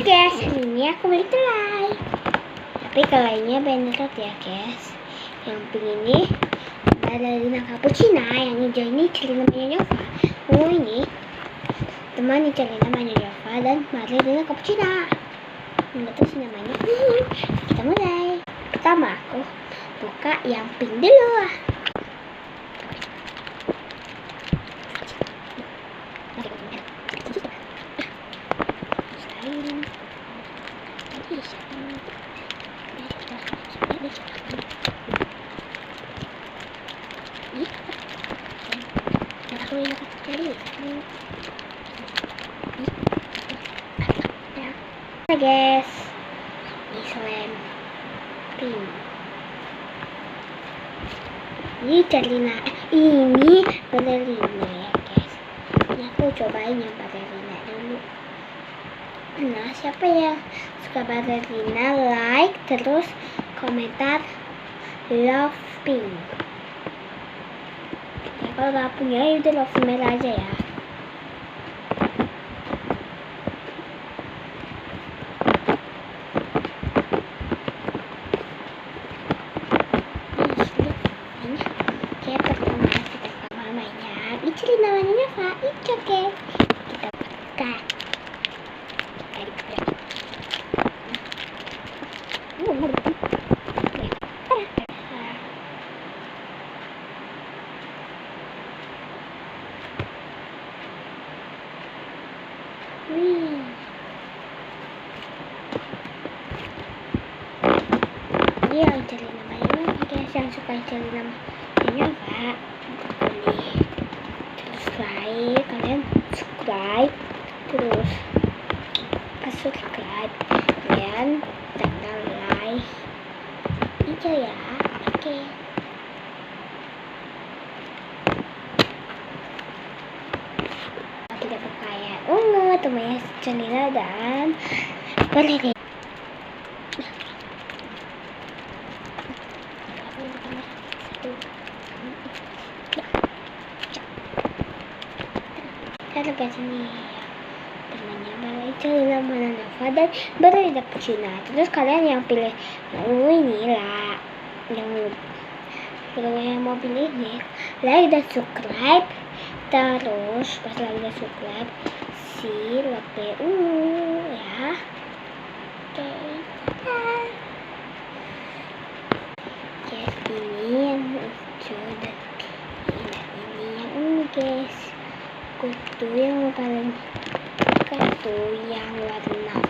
guys, ini aku beli kelai. Tapi kelainya beneran ya guys. Yang pink ini ballerina cappuccina, yang hijau ini celana Nyofa. Ini teman celana namanya Nyofa dan ballerina cappuccina. Itu sih namanya. Kita mulai. Pertama aku buka yang pink dulu. Guys, ini slam pink. Ini celana, ini ballerina ya guys. Ini aku cobain yang ballerina dulu. Nah, siapa yang suka ballerina, like terus komentar love pink. Ya, kalau nggak punya ya udah love merah aja ya. Ini namanya Pak, it's okay. Kita buka. Wih. Ini yang cari namanya guys, yang suka cari namanya Pak. Kalian subscribe, terus pas subscribe kalian tanda like aja ya. Oke. Kita pakai ya ungu, temannya celana dan ballerina. Kita ke sini temannya ballerina mana Nova dan ballerina cappuccina. Terus kalian yang pilih yang ini lah, yang mau pilih ini like dan subscribe. Terus pas lagi udah subscribe si lope ya. Oke. Guys, ini yang hijau dan ini yang ungu guys. Kutu yang paling kutu yang warna